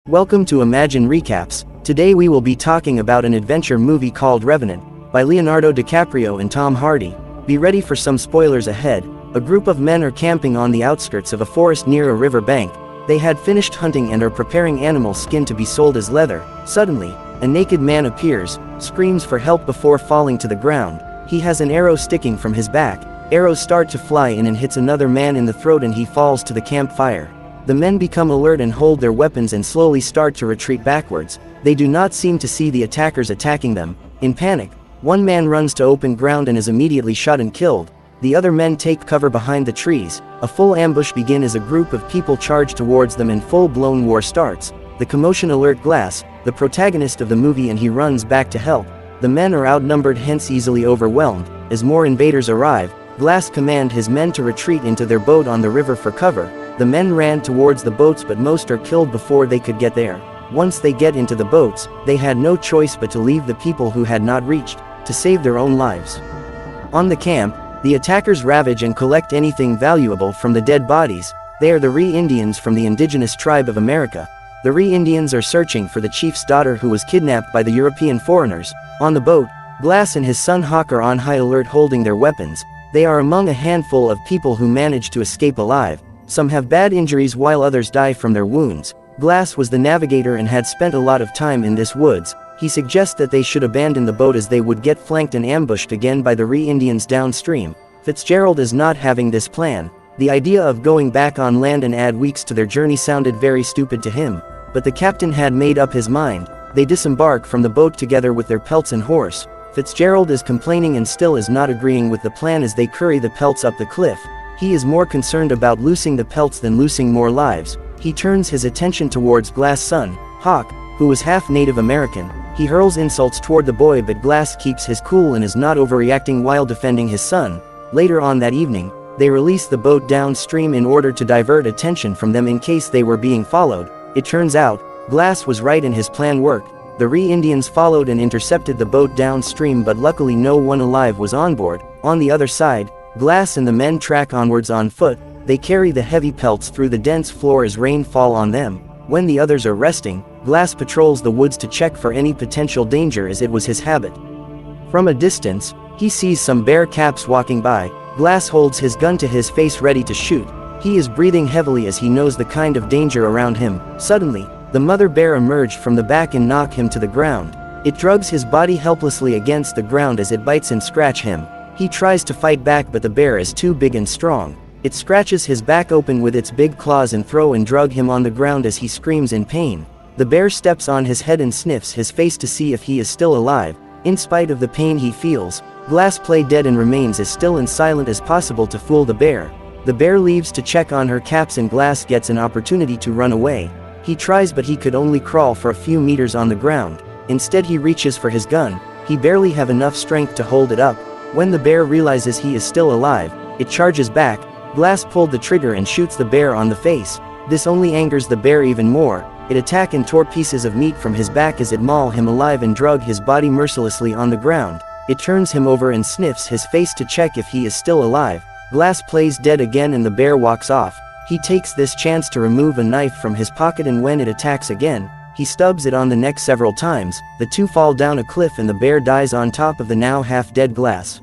Welcome to Imagine Recaps. Today we will be talking about an adventure movie called Revenant, by Leonardo DiCaprio and Tom Hardy. Be ready for some spoilers ahead. A group of men are camping on the outskirts of a forest near a river bank. They had finished hunting and are preparing animal skin to be sold as leather. Suddenly, a naked man appears, screams for help before falling to the ground. He has an arrow sticking from his back. Arrows start to fly in and hits another man in the throat and he falls to the campfire. The men become alert and hold their weapons and slowly start to retreat backwards. They do not seem to see the attackers attacking them. In panic, one man runs to open ground and is immediately shot and killed. The other men take cover behind the trees. A full ambush begins as a group of people charge towards them and full-blown war starts. The commotion alert Glass, the protagonist of the movie, and he runs back to help. The men are outnumbered, hence easily overwhelmed. As more invaders arrive, Glass commands his men to retreat into their boat on the river for cover. The men ran towards the boats but most are killed before they could get there. Once they get into the boats, they had no choice but to leave the people who had not reached, to save their own lives. On the camp, the attackers ravage and collect anything valuable from the dead bodies. They are the Re-Indians from the indigenous tribe of America. The Re-Indians are searching for the chief's daughter who was kidnapped by the European foreigners. On the boat, Glass and his son Hawk are on high alert holding their weapons. They are among a handful of people who manage to escape alive. Some have bad injuries while others die from their wounds. Glass was the navigator and had spent a lot of time in this woods. He suggests that they should abandon the boat as they would get flanked and ambushed again by the Re-Indians downstream. Fitzgerald is not having this plan. The idea of going back on land and add weeks to their journey sounded very stupid to him. But the captain had made up his mind. They disembark from the boat together with their pelts and horse. Fitzgerald is complaining and still is not agreeing with the plan as they carry the pelts up the cliff. He is more concerned about losing the pelts than losing more lives. He turns his attention towards Glass' son, Hawk, who was half Native American. He hurls insults toward the boy but Glass keeps his cool and is not overreacting while defending his son. Later on that evening, they release the boat downstream in order to divert attention from them in case they were being followed. It turns out, Glass was right and his plan worked. The Re-Indians followed and intercepted the boat downstream but luckily no one alive was on board. On the other side, Glass and the men track onwards on foot. They carry the heavy pelts through the dense floor as rain fall on them. When the others are resting, Glass patrols the woods to check for any potential danger as it was his habit. From a distance, he sees some bear caps walking by. Glass holds his gun to his face ready to shoot. He is breathing heavily as he knows the kind of danger around him. Suddenly, the mother bear emerged from the back and knocked him to the ground. It drags his body helplessly against the ground as it bites and scratches him. He tries to fight back but the bear is too big and strong. It scratches his back open with its big claws and throw and drug him on the ground as he screams in pain. The bear steps on his head and sniffs his face to see if he is still alive. In spite of the pain he feels, Glass plays dead and remains as still and silent as possible to fool the bear. The bear leaves to check on her caps and Glass gets an opportunity to run away. He tries but he could only crawl for a few meters on the ground. Instead he reaches for his gun. He barely have enough strength to hold it up. When the bear realizes he is still alive, it charges back. Glass pulled the trigger and shoots the bear on the face. This only angers the bear even more. It attack and tore pieces of meat from his back as it maul him alive and drug his body mercilessly on the ground. It turns him over and sniffs his face to check if he is still alive. Glass plays dead again and the bear walks off. He takes this chance to remove a knife from his pocket and when it attacks again, he stubs it on the neck several times. The two fall down a cliff and the bear dies on top of the now half-dead Glass.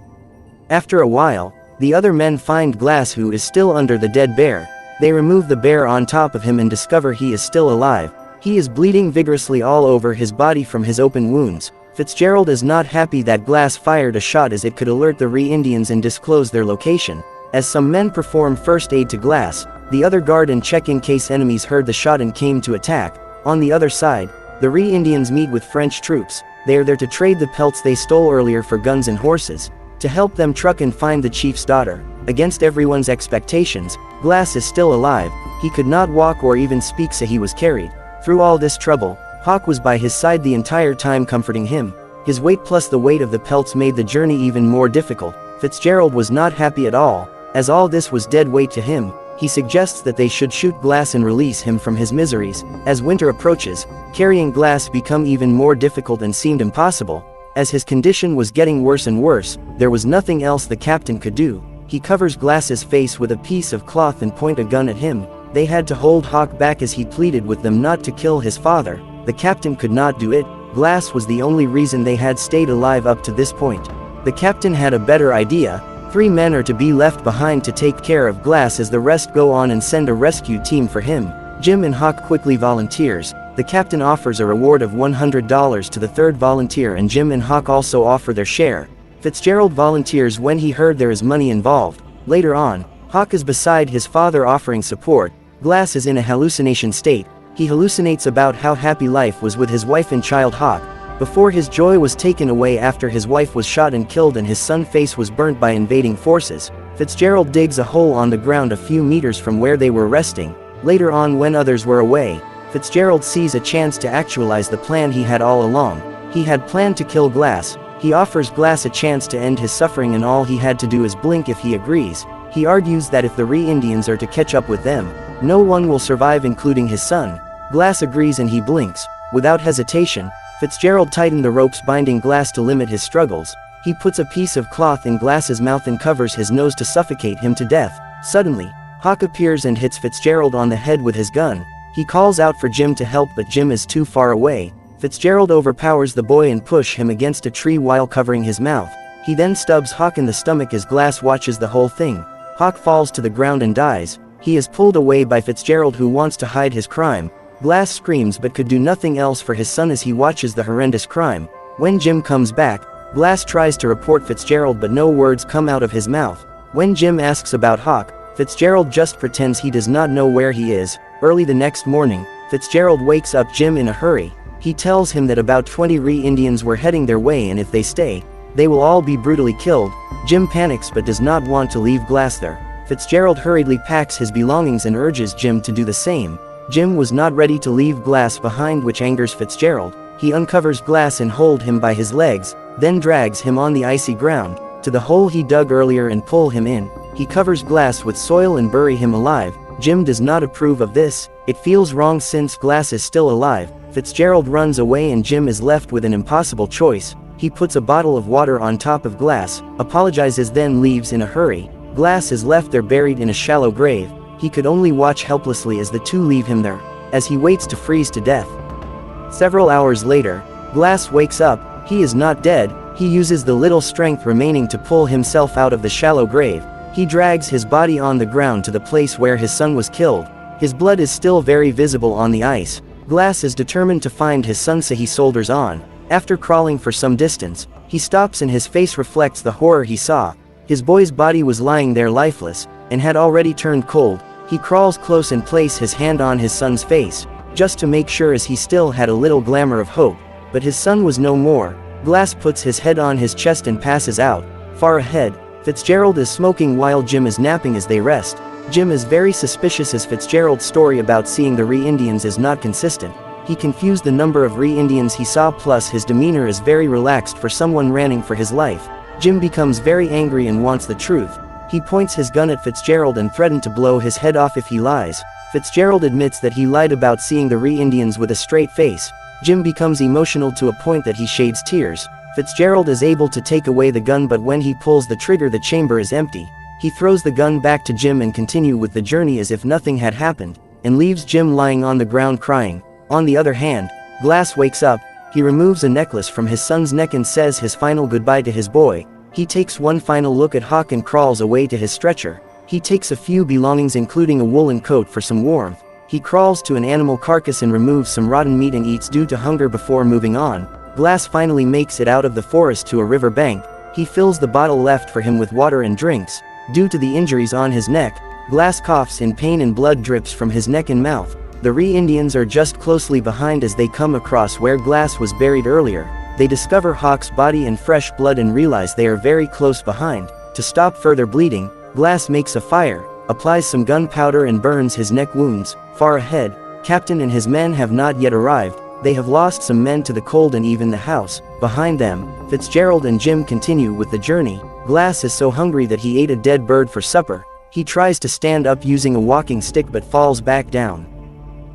After a while, the other men find Glass who is still under the dead bear. They remove the bear on top of him and discover he is still alive. He is bleeding vigorously all over his body from his open wounds. Fitzgerald is not happy that Glass fired a shot as it could alert the Re-Indians and disclose their location. As some men perform first aid to Glass, the other guard and check in case enemies heard the shot and came to attack. On the other side, the Re-Indians meet with French troops. They are there to trade the pelts they stole earlier for guns and horses, to help them truck and find the chief's daughter. Against everyone's expectations, Glass is still alive. He could not walk or even speak so he was carried. Through all this trouble, Hawk was by his side the entire time comforting him. His weight plus the weight of the pelts made the journey even more difficult. Fitzgerald was not happy at all, as all this was dead weight to him. He suggests that they should shoot Glass and release him from his miseries. As winter approaches, carrying Glass became even more difficult and seemed impossible. As his condition was getting worse and worse, there was nothing else the captain could do. He covers Glass's face with a piece of cloth and points a gun at him. They had to hold Hawk back as he pleaded with them not to kill his father. The captain could not do it. Glass was the only reason they had stayed alive up to this point. The captain had a better idea. 3 men are to be left behind to take care of Glass as the rest go on and send a rescue team for him. Jim and Hawk quickly volunteers. The captain offers a reward of $100 to the 3rd volunteer, and Jim and Hawk also offer their share. Fitzgerald volunteers when he heard there is money involved. Later on, Hawk is beside his father offering support. Glass is in a hallucination state. He hallucinates about how happy life was with his wife and child Hawk, before his joy was taken away after his wife was shot and killed and his son's face was burnt by invading forces. Fitzgerald digs a hole on the ground a few meters from where they were resting. Later on, when others were away, Fitzgerald sees a chance to actualize the plan he had all along. He had planned to kill Glass. He offers Glass a chance to end his suffering, and all he had to do is blink if he agrees. He argues that if the Re-Indians are to catch up with them, no one will survive, including his son. Glass agrees and he blinks. Without hesitation, Fitzgerald tightened the ropes binding Glass to limit his struggles. He puts a piece of cloth in Glass's mouth and covers his nose to suffocate him to death. Suddenly, Hawk appears and hits Fitzgerald on the head with his gun. He calls out for Jim to help, but Jim is too far away. Fitzgerald overpowers the boy and pushes him against a tree while covering his mouth. He then stabs Hawk in the stomach as Glass watches the whole thing. Hawk falls to the ground and dies. He is pulled away by Fitzgerald, who wants to hide his crime. Glass screams but could do nothing else for his son as he watches the horrendous crime. When Jim comes back, Glass tries to report Fitzgerald but no words come out of his mouth. When Jim asks about Hawk, Fitzgerald just pretends he does not know where he is. Early the next morning, Fitzgerald wakes up Jim in a hurry. He tells him that about 20 Re-Indians were heading their way, and if they stay, they will all be brutally killed. Jim panics but does not want to leave Glass there. Fitzgerald hurriedly packs his belongings and urges Jim to do the same. Jim was not ready to leave Glass behind, which angers Fitzgerald. He uncovers Glass and holds him by his legs, then drags him on the icy ground to the hole he dug earlier and pull him in. He covers Glass with soil and bury him alive. Jim does not approve of this. It feels wrong since Glass is still alive. Fitzgerald runs away and Jim is left with an impossible choice. He puts a bottle of water on top of Glass, apologizes, then leaves in a hurry. Glass is left there buried in a shallow grave. He could only watch helplessly as the two leave him there, as he waits to freeze to death. Several hours later, Glass wakes up. He is not dead. He uses the little strength remaining to pull himself out of the shallow grave. He drags his body on the ground to the place where his son was killed. His blood is still very visible on the ice. Glass is determined to find his son, so he soldiers on. After crawling for some distance, he stops and his face reflects the horror he saw. His boy's body was lying there lifeless, and had already turned cold. He crawls close and places his hand on his son's face, just to make sure, as he still had a little glimmer of hope. But his son was no more. Glass puts his head on his chest and passes out. Far ahead, Fitzgerald is smoking while Jim is napping as they rest. Jim is very suspicious as Fitzgerald's story about seeing the Re-Indians is not consistent. He confused the number of Re-Indians he saw, plus his demeanor is very relaxed for someone running for his life. Jim becomes very angry and wants the truth. He points his gun at Fitzgerald and threatens to blow his head off if he lies. Fitzgerald admits that he lied about seeing the Re-Indians with a straight face. Jim becomes emotional to a point that he sheds tears. Fitzgerald is able to take away the gun, but when he pulls the trigger, the chamber is empty. He throws the gun back to Jim and continues with the journey as if nothing had happened, and leaves Jim lying on the ground crying. On the other hand, Glass wakes up. He removes a necklace from his son's neck and says his final goodbye to his boy. He takes one final look at Hawk and crawls away to his stretcher. He takes a few belongings, including a woolen coat for some warmth. He crawls to an animal carcass and removes some rotten meat and eats due to hunger before moving on. Glass finally makes it out of the forest to a river bank. He fills the bottle left for him with water and drinks. Due to the injuries on his neck, Glass coughs in pain and blood drips from his neck and mouth. The Re-Indians are just closely behind as they come across where Glass was buried earlier. They discover Hawk's body and fresh blood and realize they are very close behind. To stop further bleeding, Glass makes a fire, applies some gunpowder and burns his neck wounds. Far ahead, Captain and his men have not yet arrived. They have lost some men to the cold and even the house. Behind them, Fitzgerald and Jim continue with the journey. Glass is so hungry that he ate a dead bird for supper. He tries to stand up using a walking stick but falls back down.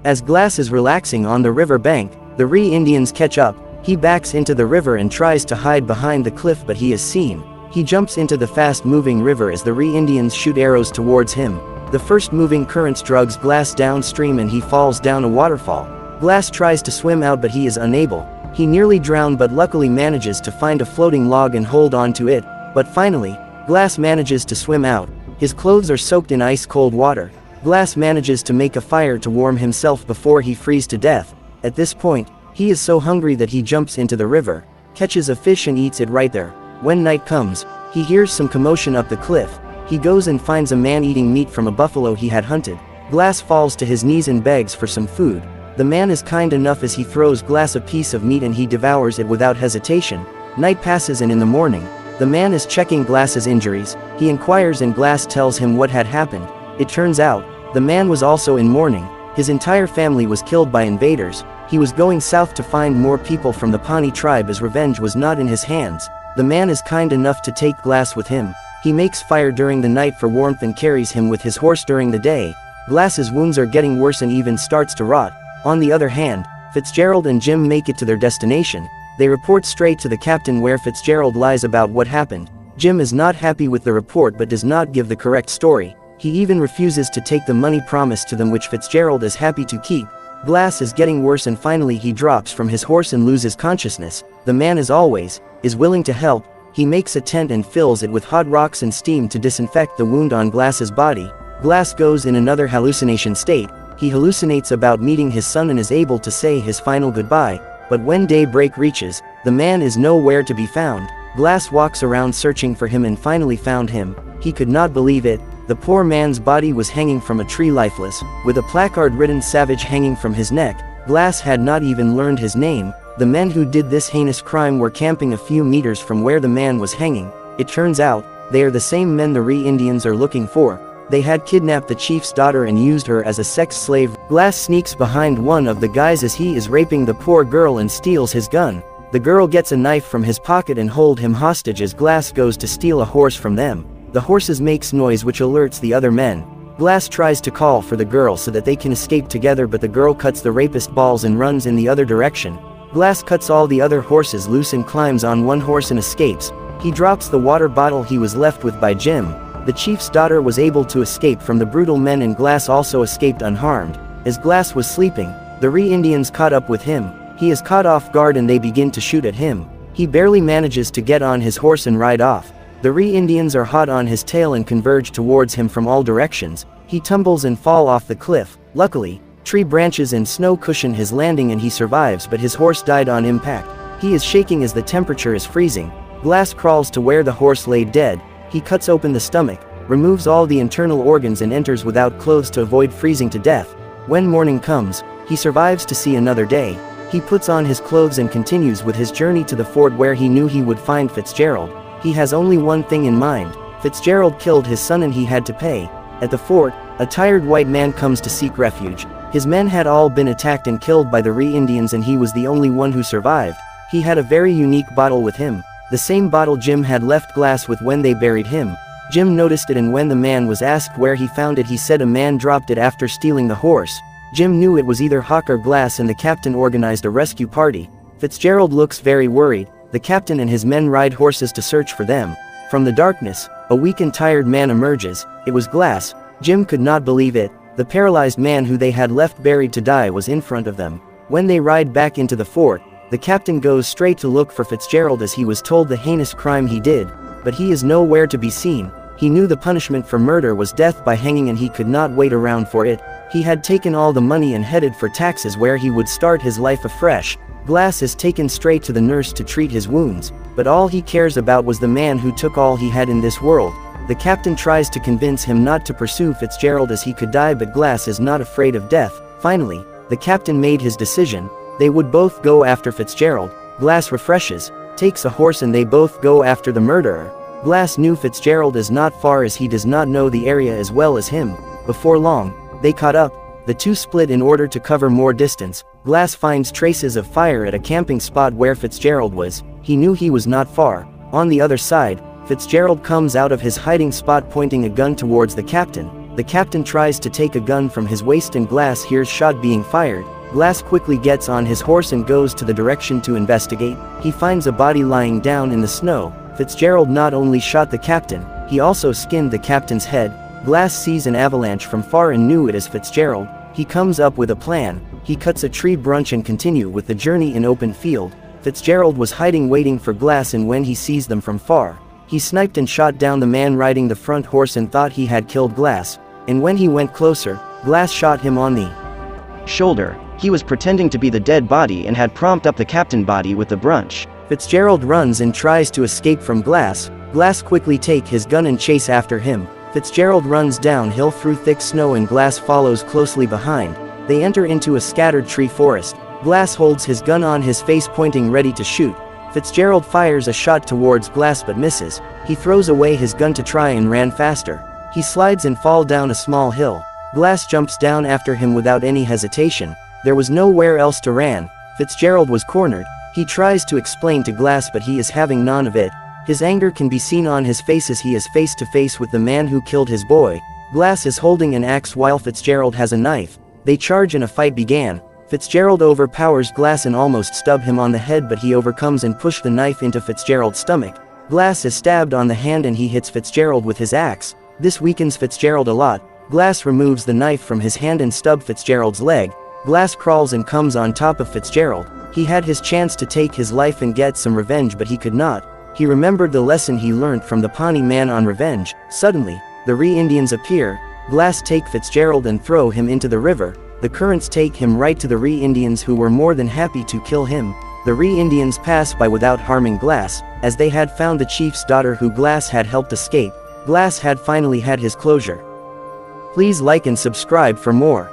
As Glass is relaxing on the river bank, the Re-Indians catch up. He backs into the river and tries to hide behind the cliff, but he is seen. He jumps into the fast-moving river as the Re-Indians shoot arrows towards him. The first moving currents drags Glass downstream and he falls down a waterfall. Glass tries to swim out but he is unable. He nearly drowned but luckily manages to find a floating log and hold on to it, but finally, Glass manages to swim out. His clothes are soaked in ice-cold water. Glass manages to make a fire to warm himself before he freezes to death. At this point, he is so hungry that he jumps into the river, catches a fish and eats it right there. When night comes, he hears some commotion up the cliff. He goes and finds a man eating meat from a buffalo he had hunted. Glass falls to his knees and begs for some food. The man is kind enough as he throws Glass a piece of meat and he devours it without hesitation. Night passes and in the morning, the man is checking Glass's injuries. He inquires and Glass tells him what had happened. It turns out, the man was also in mourning. His entire family was killed by invaders. He was going south to find more people from the Pawnee tribe as revenge was not in his hands. The man is kind enough to take Glass with him. He makes fire during the night for warmth and carries him with his horse during the day. Glass's wounds are getting worse and even starts to rot. On the other hand, Fitzgerald and Jim make it to their destination. They report straight to the captain where Fitzgerald lies about what happened. Jim is not happy with the report but does not give the correct story. He even refuses to take the money promised to them which Fitzgerald is happy to keep. Glass is getting worse and finally he drops from his horse and loses consciousness. The man as always, is willing to help. He makes a tent and fills it with hot rocks and steam to disinfect the wound on Glass's body. Glass goes in another hallucination state. He hallucinates about meeting his son and is able to say his final goodbye, but when daybreak reaches, the man is nowhere to be found. Glass walks around searching for him and finally found him. He could not believe it. The poor man's body was hanging from a tree lifeless, with a placard written "Savage" hanging from his neck. Glass had not even learned his name. The men who did this heinous crime were camping a few meters from where the man was hanging. It turns out, they are the same men the Re-Indians are looking for. They had kidnapped the chief's daughter and used her as a sex slave. Glass sneaks behind one of the guys as he is raping the poor girl and steals his gun. The girl gets a knife from his pocket and hold him hostage as Glass goes to steal a horse from them. The horses makes noise which alerts the other men. Glass tries to call for the girl so that they can escape together but the girl cuts the rapist balls and runs in the other direction. Glass cuts all the other horses loose and climbs on one horse and escapes. He drops the water bottle he was left with by Jim. The chief's daughter was able to escape from the brutal men and Glass also escaped unharmed. As Glass was sleeping, the Re-Indians caught up with him. He is caught off guard and they begin to shoot at him. He barely manages to get on his horse and ride off. The Re-Indians are hot on his tail and converge towards him from all directions. He tumbles and falls off the cliff. Luckily, tree branches and snow cushion his landing and he survives but his horse died on impact. He is shaking as the temperature is freezing. Glass crawls to where the horse lay dead. He cuts open the stomach, removes all the internal organs and enters without clothes to avoid freezing to death. When morning comes, he survives to see another day. He puts on his clothes and continues with his journey to the fort where he knew he would find Fitzgerald. He has only one thing in mind. Fitzgerald killed his son and he had to pay. At the fort, a tired white man comes to seek refuge. His men had all been attacked and killed by the Re-Indians and he was the only one who survived. He had a very unique bottle with him. The same bottle Jim had left Glass with when they buried him. Jim noticed it and when the man was asked where he found it he said a man dropped it after stealing the horse. Jim knew it was either Hawk or Glass and the captain organized a rescue party. Fitzgerald looks very worried. The captain and his men ride horses to search for them. From the darkness, a weak and tired man emerges. It was Glass. Jim could not believe it. The paralyzed man who they had left buried to die was in front of them. When they ride back into the fort, the captain goes straight to look for Fitzgerald as he was told the heinous crime he did, but he is nowhere to be seen. He knew the punishment for murder was death by hanging and he could not wait around for it. He had taken all the money and headed for taxes where he would start his life afresh. Glass is taken straight to the nurse to treat his wounds, but all he cares about was the man who took all he had in this world. The captain tries to convince him not to pursue Fitzgerald as he could die but Glass is not afraid of death. Finally, the captain made his decision. They would both go after Fitzgerald. Glass refreshes, takes a horse and they both go after the murderer. Glass knew Fitzgerald is not far as he does not know the area as well as him. Before long, they caught up. The two split in order to cover more distance. Glass finds traces of fire at a camping spot where Fitzgerald was. He knew he was not far. On the other side, Fitzgerald comes out of his hiding spot pointing a gun towards the captain. The captain tries to take a gun from his waist and Glass hears shot being fired. Glass quickly gets on his horse and goes to the direction to investigate. He finds a body lying down in the snow. Fitzgerald not only shot the captain, he also skinned the captain's head. Glass sees an avalanche from far and knew it as Fitzgerald. He comes up with a plan. He cuts a tree branch and continue with the journey in open field. Fitzgerald was hiding waiting for Glass, and when he sees them from far, he sniped and shot down the man riding the front horse and thought he had killed Glass, and when he went closer, Glass shot him on the shoulder. He was pretending to be the dead body and had propped up the captain body with the branch. Fitzgerald runs and tries to escape from Glass. Glass quickly take his gun and chase after him. Fitzgerald runs downhill through thick snow and Glass follows closely behind. They enter into a scattered tree forest. Glass holds his gun on his face pointing ready to shoot. Fitzgerald fires a shot towards Glass but misses. He throws away his gun to try and ran faster. He slides and falls down a small hill. Glass jumps down after him without any hesitation. There was nowhere else to run. Fitzgerald was cornered. He tries to explain to Glass but he is having none of it. His anger can be seen on his face as he is face to face with the man who killed his boy. Glass is holding an axe while Fitzgerald has a knife. They charge and a fight began. Fitzgerald overpowers Glass and almost stab him on the head, but he overcomes and pushes the knife into Fitzgerald's stomach. Glass is stabbed on the hand and he hits Fitzgerald with his axe. This weakens Fitzgerald a lot. Glass removes the knife from his hand and stabs Fitzgerald's leg. Glass crawls and comes on top of Fitzgerald. He had his chance to take his life and get some revenge, but he could not. He remembered the lesson he learned from the Pawnee Man on revenge. Suddenly, the Re-Indians appear. Glass take Fitzgerald and throw him into the river. The currents take him right to the Re-Indians, who were more than happy to kill him. The Re-Indians pass by without harming Glass, as they had found the chief's daughter who Glass had helped escape. Glass had finally had his closure. Please like and subscribe for more.